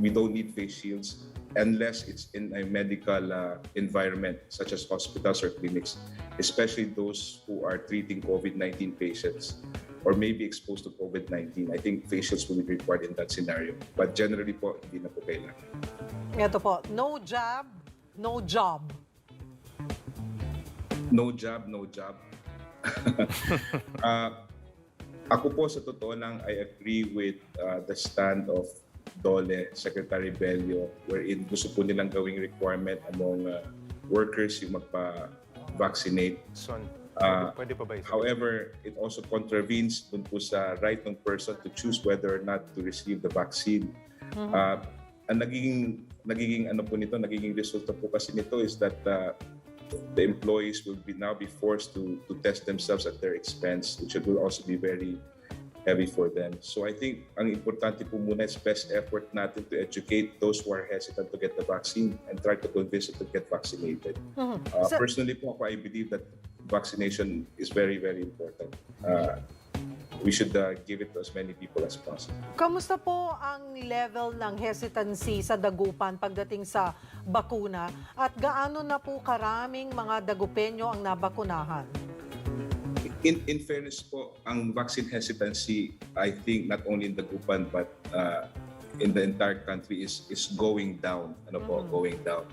we don't need face shields unless it's in a medical environment such as hospitals or clinics, especially those who are treating COVID-19 patients or may be exposed to COVID-19. I think face shields will be required in that scenario. But generally po, hindi na po kailangan.
Ito po, no jab, no job.
No job, no job. Ako po sa totoo lang, I agree with the stand of Dole, Secretary Bello, wherein gusto po nilang gawing requirement among workers yung magpa-vaccinate.
Pwede pa ba ito?
However, it also contravenes dun po sa right ng person to choose whether or not to receive the vaccine. Ang nagiging ano po nito, nagiging resulta po kasi nito is that the employees will now be forced to test themselves at their expense, which will also be very heavy for them. So I think ang importante po muna is best effort natin to educate those who are hesitant to get the vaccine and try to convince them to get vaccinated. Personally po, I believe that vaccination is very, very important. We should give it to as many people as possible.
Kamusta po ang level ng hesitancy sa Dagupan pagdating sa bakuna at gaano na po karaming mga Dagupenyo ang nabakunahan?
In fairness po, ang vaccine hesitancy, I think not only in Dagupan but in the entire country is going down. Going down.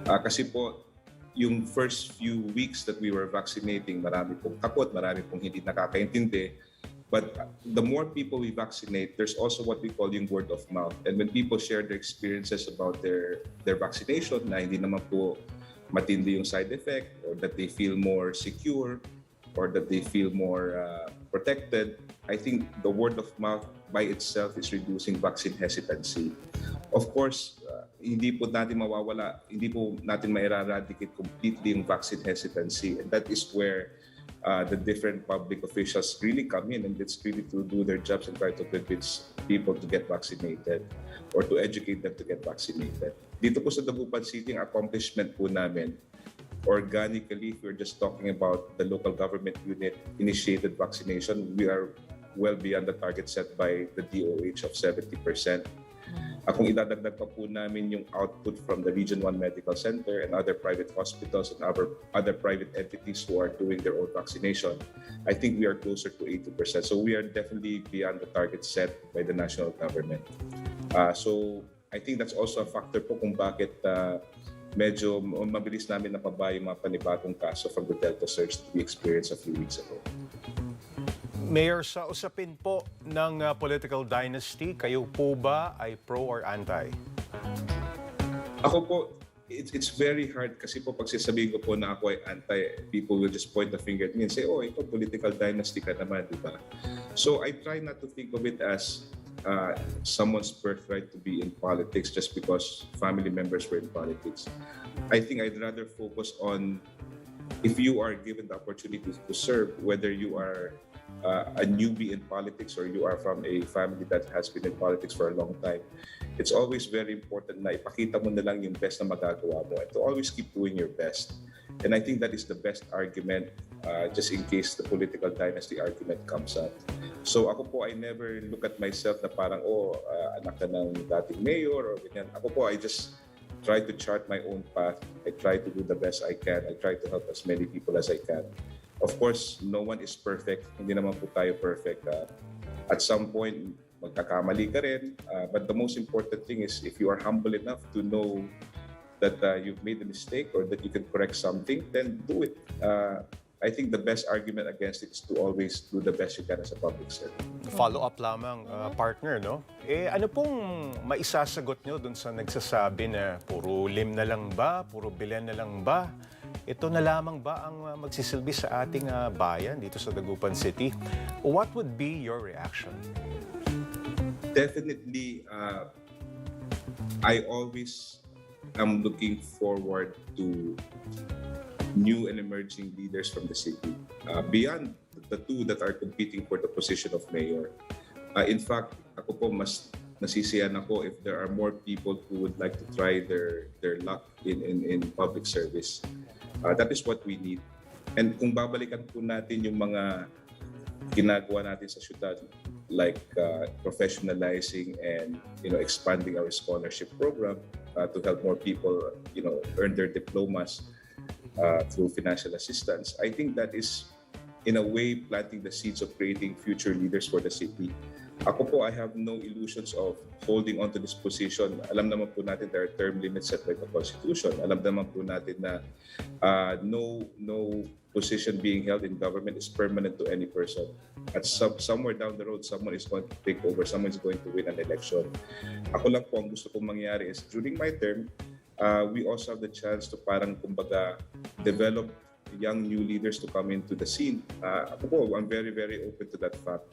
Kasi po, yung first few weeks that we were vaccinating, marami pong takot, marami pong hindi nakakaintindi. But the more people we vaccinate, there's also what we call yung word of mouth. And when people share their experiences about their vaccination, na hindi naman po matindi yung side effect, or that they feel more secure, or that they feel more protected, I think the word of mouth by itself is reducing vaccine hesitancy. Of course, hindi po natin mawawala, hindi po natin ma-eradicate completely yung vaccine hesitancy. And that is where the different public officials really come in, and it's really to do their jobs and try to convince people to get vaccinated or to educate them to get vaccinated. Dito po sa Dagupan City, ang accomplishment po namin, organically, if we're just talking about the local government unit initiated vaccination, we are well beyond the target set by the DOH of 70%. Kung idadagdag pa po namin yung output from the Region 1 Medical Center and other private hospitals and other private entities who are doing their own vaccination, I think we are closer to 80%. So we are definitely beyond the target set by the national government. So I think that's also a factor po kung bakit medyo mabilis namin napaba yung mga panibagong kaso from the Delta surge that we experienced a few weeks ago.
Mayor, sa usapin po ng political dynasty, kayo po ba ay pro or anti?
Ako po, it's very hard kasi po pag sasabihin ko po na ako ay anti, people will just point the finger at me and say, oh, ito political dynasty ka naman, di ba? So I try not to think of it as someone's birthright to be in politics just because family members were in politics. I think I'd rather focus on if you are given the opportunity to serve, whether you are a newbie in politics or you are from a family that has been in politics for a long time, it's always very important na ipakita mo na lang yung best na magagawa mo and to always keep doing your best. And I think that is the best argument just in case the political dynasty argument comes up. So ako po, I never look at myself na parang, anak ka ng dating mayor or ganyan. Ako po, I just try to chart my own path. I try to do the best I can. I try to help as many people as I can. Of course, no one is perfect. Hindi naman po tayo perfect. At some point, magkakamali ka rin. But the most important thing is if you are humble enough to know that you've made a mistake or that you can correct something, then do it. I think the best argument against it is to always do the best you can as a public servant.
Follow-up lamang, partner, no? Ano pong maisasagot nyo dun sa nagsasabi na puro Lim na lang ba, puro Belen na lang ba? Ito na lamang ba ang magsisilbi sa ating bayan dito sa Dagupan City? What would be your reaction?
Definitely, I always am looking forward to new and emerging leaders from the city, beyond the two that are competing for the position of mayor. In fact, ako po mas nasisiyahan ako if there are more people who would like to try their luck in public service. That is what we need. And kung babalikan po natin yung mga ginagawa natin sa syudad, like professionalizing and expanding our scholarship program to help more people earn their diplomas through financial assistance, I think that is in a way planting the seeds of creating future leaders for the city. Ako po, I have no illusions of holding on to this position. Alam naman po natin there are term limits set by the Constitution. Alam naman po natin na no position being held in government is permanent to any person. At somewhere down the road, someone is going to take over, someone is going to win an election. Ako lang po, ang gusto kong mangyari is during my term, we also have the chance to parang kumbaga develop young new leaders to come into the scene. Ako po, I'm very, very open to that fact.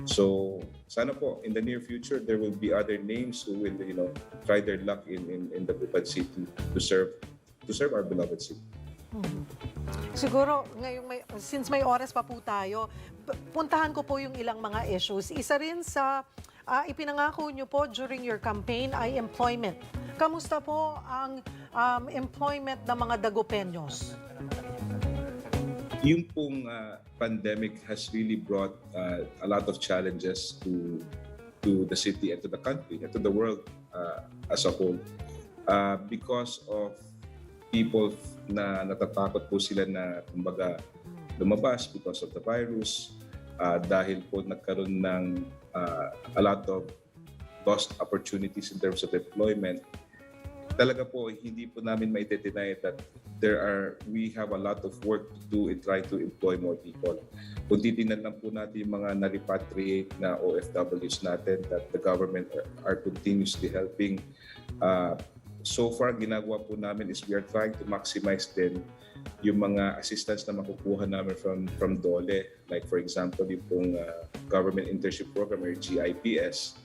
So, sana po, in the near future, there will be other names who will, try their luck in Dagupan City to serve our beloved city.
Siguro, since may oras pa po tayo, puntahan ko po yung ilang mga issues. Isa rin sa ipinangako nyo po during your campaign ay employment. Kamusta po ang employment ng mga Dagupeños?
Yung pong pandemic has really brought a lot of challenges to the city and to the country and to the world as a whole. Because of people na natatakot po sila na kumbaga lumabas because of the virus, dahil po nagkaroon ng a lot of lost opportunities in terms of employment. Talaga po, hindi po namin mai-deny that we have a lot of work to do in trying to employ more people. Kung titingnan lang po natin yung mga na-repatriate na OFWs natin that the government are continuously helping. So far, ginagawa po namin is we are trying to maximize din yung mga assistance na makukuha namin from DOLE. Like for example, yung pong Government Internship Program or GIPS.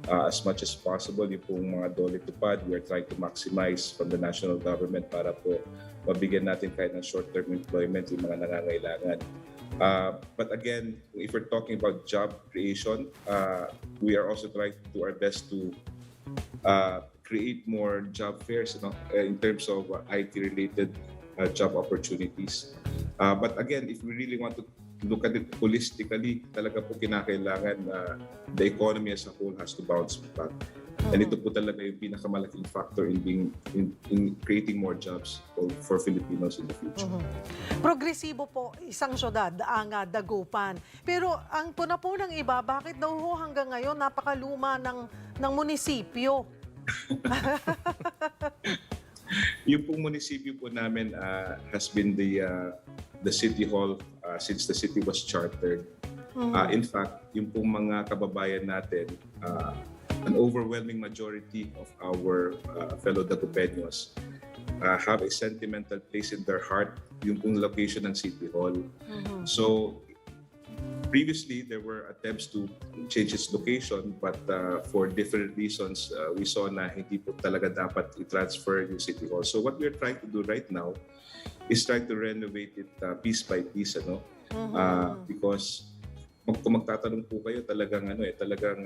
As much as possible, yung pong mga DOLE tupad, we are trying to maximize from the national government para po mabigyan natin kahit ng short-term employment yung mga nangangailangan. But again, if we're talking about job creation, we are also trying to do our best to create more job fairs in terms of IT-related job opportunities. But again, if we really want to look at it holistically, talaga po kinakailangan the economy as a whole has to bounce back. And ito po talaga yung pinakamalaking factor in creating more jobs for Filipinos in the future.
Progresibo po isang syudad ang Dagupan. Pero ang puna po ng iba, bakit daw ho hanggang ngayon napakaluma ng munisipyo?
Yung pong munisipyo po namin has been the city hall since the city was chartered. In fact, yung pong mga kababayan natin, an overwhelming majority of our fellow Dagupeños have a sentimental place in their heart yung pong location ng city hall. So previously, there were attempts to change its location, but for different reasons, we saw na hindi po talaga dapat i-transfer yung City Hall. So what we're trying to do right now is try to renovate it piece by piece, because kung magtatanong po kayo, talagang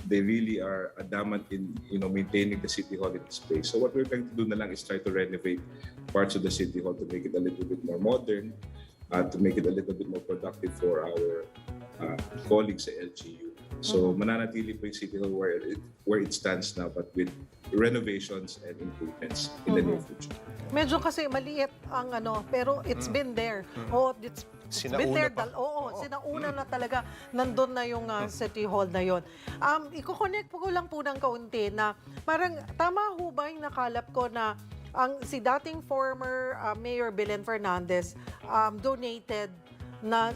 they really are adamant in maintaining the City Hall in this place. So what we're trying to do na lang is try to renovate parts of the City Hall to make it a little bit more modern, to make it a little bit more productive for our colleagues sa LGU. So mananatili po yung City Hall where it stands now, but with renovations and improvements in the near future.
Medyo kasi maliit ang pero it's been there. It's been there. Sinauna na talaga. Nandun na yung City Hall na yon. Iko-connect ko lang po ng kaunti na parang tama ho ba yung nakalap ko na si dating former Mayor Belen Fernandez donated na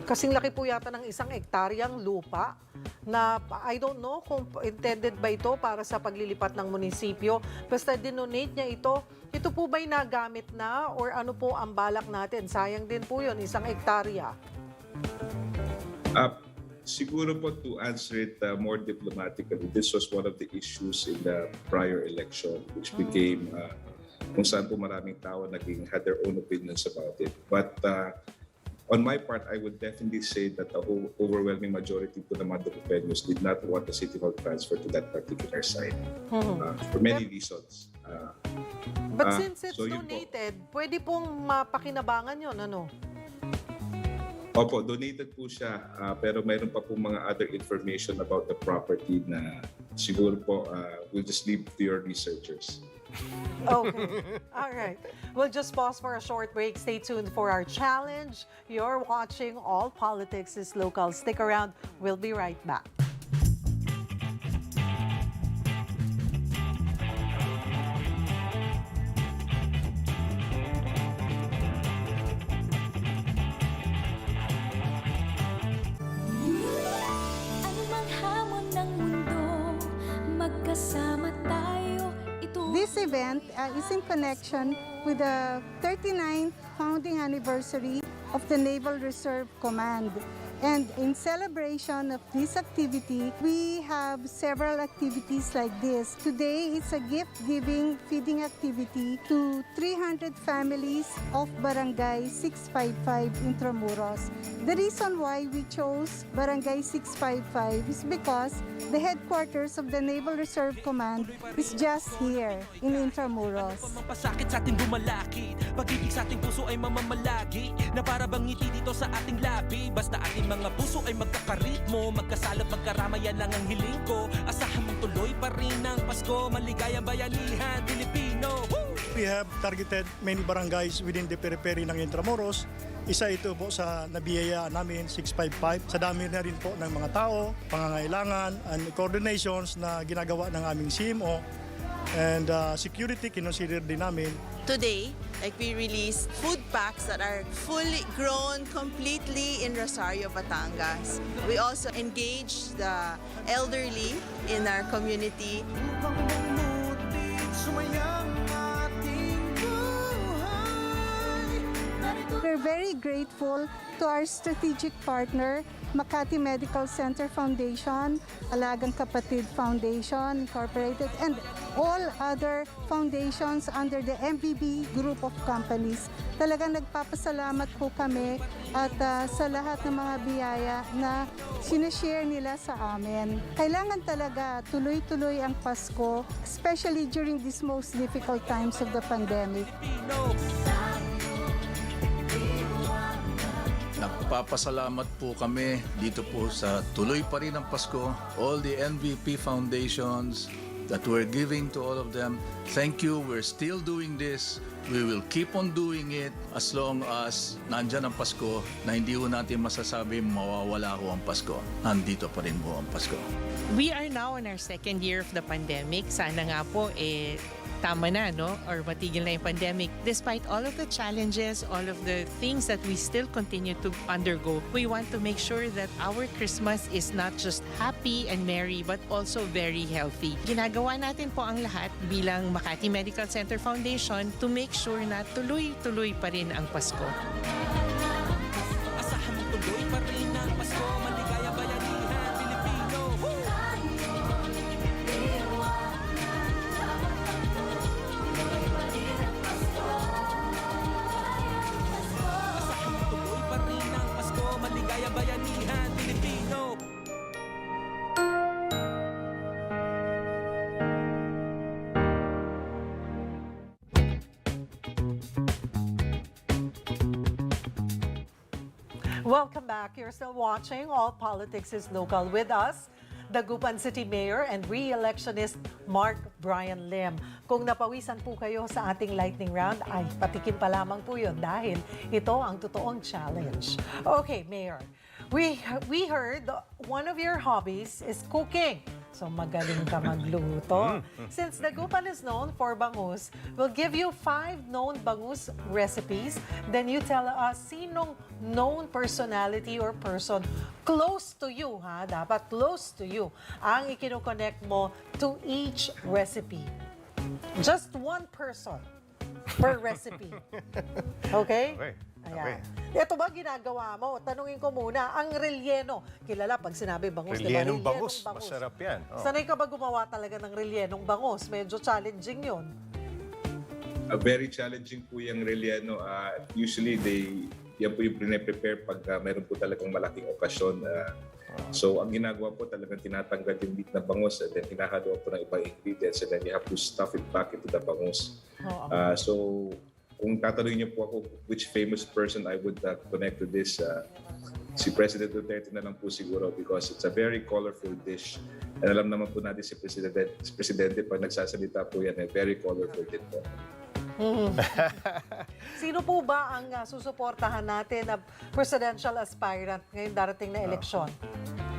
kasing laki po yata ng 1 hektaryang lupa na I don't know kung intended ba ito para sa paglilipat ng munisipyo. Basta dinonate niya ito. Ito po ba'y nagamit na or ano po ang balak natin? Sayang din po yun, 1 hektarya.
Siguro po to answer it more diplomatically, this was one of the issues in the prior election which became kung saan po maraming tao had their own opinions about it. But On my part, I would definitely say that the overwhelming majority po ng mga Dagupeños did not want the City Hall transfer to that particular site for many reasons.
But since it's
so yun po.
donated, pwede pong mapakinabangan yun, ano?
Opo, donated po siya, pero mayroon pa po mga other information about the property na siguro po we'll just leave to your researchers.
Okay. All right. We'll just pause for a short break. Stay tuned for our challenge. You're watching All Politics is Local. Stick around. We'll be right back.
Anumang hamon ng mundo, magkasama tayo.
This event is in connection with the 39th founding anniversary of the Naval Reserve Command. And in celebration of this activity, we have several activities like this. Today, it's a gift-giving feeding activity to 300 families of Barangay 655 Intramuros. The reason why we chose Barangay 655 is because the headquarters of the Naval Reserve Command is just here in Intramuros.
Pasakit sa ating bumalaki, pag-ibig sa ating puso ay mamamalagi, na para bang ngiti dito sa ating labi, basta ating mga puso ay magkakaritmo, magkasalap, magkaramayan lang ang hiling ko. Asahan mong tuloy pa rin ang Pasko, maligayang bayanihan, Pilipino. Woo!
We have targeted many barangays within the periphery ng Intramuros. Isa ito po sa nabiyaya namin, 655. Sa dami na rin po ng mga tao, pangangailangan, and coordinations na ginagawa ng aming CMO. And security, kinonsider din namin.
Today, we released food packs that are fully grown completely in Rosario, Batangas. We also engage the elderly in our community.
We're very grateful to our strategic partner, Makati Medical Center Foundation, Alagang Kapatid Foundation Incorporated, and all other foundations under the MBB group of companies. Talagang nagpapasalamat po kami at sa lahat ng mga biyaya na sinashare nila sa amin. Kailangan talaga tuloy-tuloy ang Pasko, especially during these most difficult times of the pandemic.
Nagpapasalamat po kami dito po sa Tuloy Pa Rin ang Pasko, all the MVP foundations that we're giving to all of them. Thank you. We're still doing this. We will keep on doing it as long as nandyan ang Pasko na hindi ho natin masasabi mawawala ho ang Pasko. Nandito pa rin ho ang Pasko.
We are now in our second year of the pandemic. Sana nga po tama na, no? Or matigil na yung pandemic. Despite all of the challenges, all of the things that we still continue to undergo, we want to make sure that our Christmas is not just happy and merry, but also very healthy. Ginagawa natin po ang lahat bilang Makati Medical Center Foundation to make sure na tuloy-tuloy pa rin ang Pasko.
Asahan mong tuloy pa rin ang Pasko, maligayang bayanihan, Pilipino. Woo! Maligayang bayanihan, Pilipino.
Welcome back. You're still watching All Politics is Local with us, Dagupan City Mayor and re-electionist Marc Brian Lim. Kung napawisan po kayo sa ating lightning round, ay patikim pa lamang po yun dahil ito ang totoong challenge. Okay, Mayor, we heard one of your hobbies is cooking. So magaling ka magluto. Since Dagupan is known for bangus, we'll give you 5 known bangus recipes. Then you tell us sinong known personality or person close to you, ha? Dapat close to you ang ikino-connect mo to each recipe. Just one person per recipe. Okay? Ayan. Ito ba ginagawa mo? Tanungin ko muna, ang relleno. Kilala pag sinabi bangus, diba?
Rellenong bangus. Masarap yan. Oh.
Sanay ka ba gumawa talaga ng rellenong bangus? Medyo challenging yun.
Very challenging po yung relleno. Usually yan po yung prepare pag meron po talagang malaking okasyon. So ang ginagawa po talagang tinatanggal yung meat na bangus and then hinahalo po ng ibang ingredients and then you have to stuff it back into the bangus. So kung tatanungin niyo po ako which famous person I would connect to this, si President Duterte na lang po siguro because it's a very colorful dish. And alam naman po natin si Presidente pag nagsasalita po yan, very colorful din po.
Sino po ba ang susuportahan natin na presidential aspirant ngayong darating na eleksyon?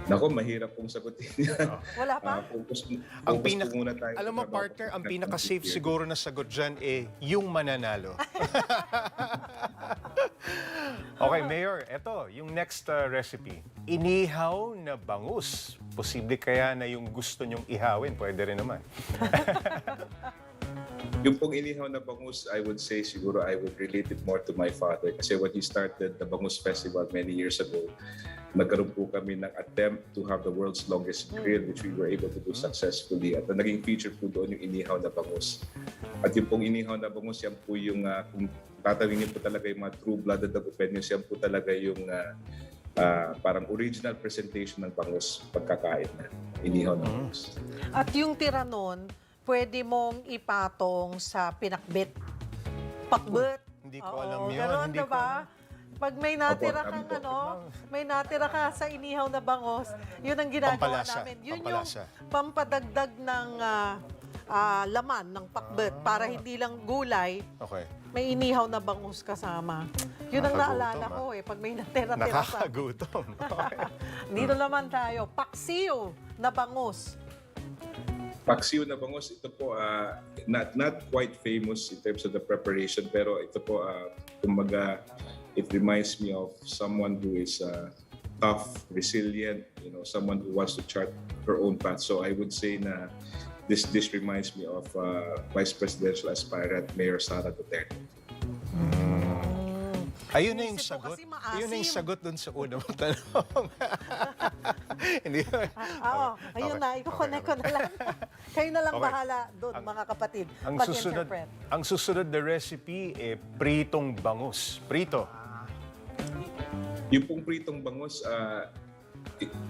Nako, mahirap pong sagutin yan.
Wala pa?
Alam mo, partner, ang pinaka-safe siguro na sagot dyan yung mananalo. Okay, Mayor, eto, yung next recipe. Inihaw na bangus. Posible kaya na yung gusto nyong ihawin? Pwede rin naman.
Yung pong inihaw na bangus, I would say siguro I would relate it more to my father kasi when he started the Bangus Festival many years ago, nagkaroon po kami ng attempt to have the world's longest grill which we were able to do successfully at naging feature po doon yung inihaw na bangus. At yung pong inihaw na bangus, yan po yung kung tatawagin po talaga yung mga true-blooded Dagupeños, yan po talaga yung parang original presentation ng bangus pagkakain na inihaw na bangus.
At yung tira nun, pwede mong ipatong sa pinakbit. Pakbet.
Hindi ko alam yun.
Ganon,
Hindi
diba? Pag may natira
Opo,
kang may natira ka sa inihaw na bangos, yun ang ginagawa
Pampalasa.
namin. Yun
Pampalasa.
yung pampadagdag ng laman ng pakbet para hindi lang gulay,
Okay.
may inihaw na bangus kasama. Yun ang
Nakakagutom,
naalala ko pag may natira-tira sa...
Nakakagutom.
Dito naman tayo, paksiw na bangus.
Paksiw na bangus, ito po not quite famous in terms of the preparation pero ito po kumbaga it reminds me of someone who is tough, resilient, someone who wants to chart her own path. So I would say na this dish reminds me of Vice Presidential aspirant Mayor Sara Duterte.
Ayun na yung
Inisip ko
sagot.
kasi maasim.
Ayun na yung sagot dun sa una mong tanong. Hindi.
Oo, ayun na, iko-connect ko na lang. Kayo na lang bahala doon, mga kapatid. Mag-interpret.
Ang susunod na recipe, pritong bangus. Prito.
Yung pong pritong bangus,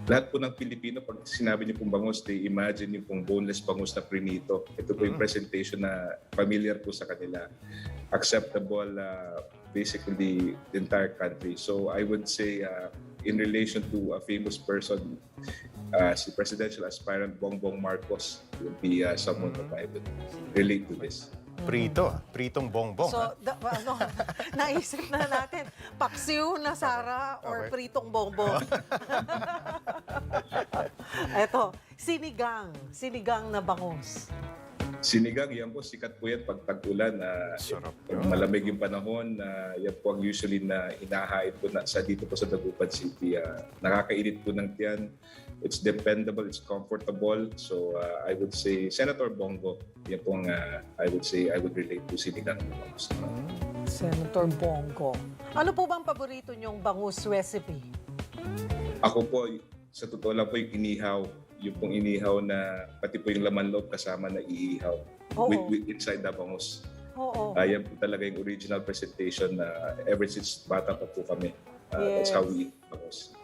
lahat po ng Pilipino, pag sinabi niyo pong bangus, they imagine yung pong boneless bangus na prinito. Ito po yung presentation na familiar po sa kanila. Acceptable basically the entire country. So I would say in relation to a famous person, si presidential aspirant Bongbong Marcos would be someone that I would relate to this.
Pritong bongbong.
So, naisip na natin, paksiw na Sara or pritong bongbong. Eto, sinigang na bangus.
Sinigang, yan po, sikat po yan pag tag-ulan.
Sarap
pag malamig yung panahon, yan po ang usually na hinahain po dito po sa Dagupan City. Nakakainit po ng tiyan. It's dependable, it's comfortable. So I would say, Senator Bongo, yan po ang I would say, I would relate to sinigang na bangus.
Senator Bongo. Ano po bang paborito niyong bangus recipe?
Ako po, sa totoo lang po yung inihaw. Yung pong inihaw na pati po yung laman loob kasama na iihaw with inside the bangus. Yan po talaga yung original presentation na ever since bata pa po kami. That's how we eat bangus.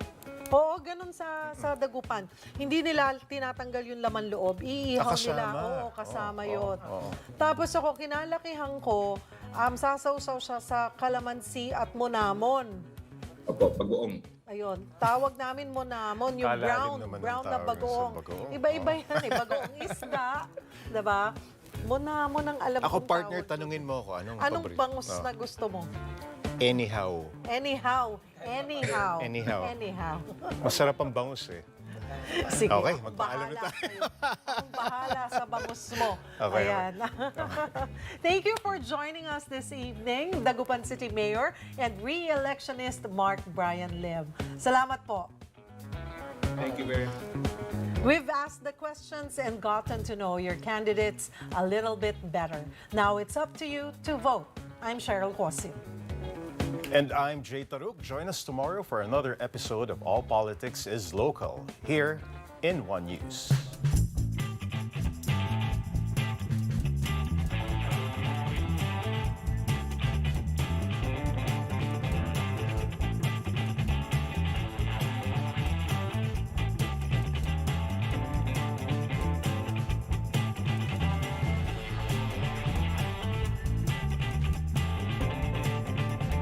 Oo, ganun sa Dagupan. Hindi nila tinatanggal yung laman loob. Iihaw nila. Oo, kasama yun. Tapos ako, kinalakihan ko, sasawsaw siya sa kalamansi at monamon.
Opo, bagoong.
Ayun, tawag namin monamon, yung brown na bagoong. Iba-iba yan eh, bagoong isda, diba? Monamon ang alam
Ako,
kong
partner,
tawag.
tanungin mo ako, anong paborito?
Bangus na gusto mo?
Anyhow. Masarap ang bangus eh.
Sige,
Okay, magpaalam na tayo.
Ang bahala sa bangus mo.
Okay.
Ayan. Thank you for joining us this evening, Dagupan City Mayor and re-electionist Marc Brian Lim. Salamat po.
Thank you very much.
We've asked the questions and gotten to know your candidates a little bit better. Now it's up to you to vote. I'm Cheryl Cosim.
And I'm Jay Taruc. Join us tomorrow for another episode of All Politics is Local, here in One News.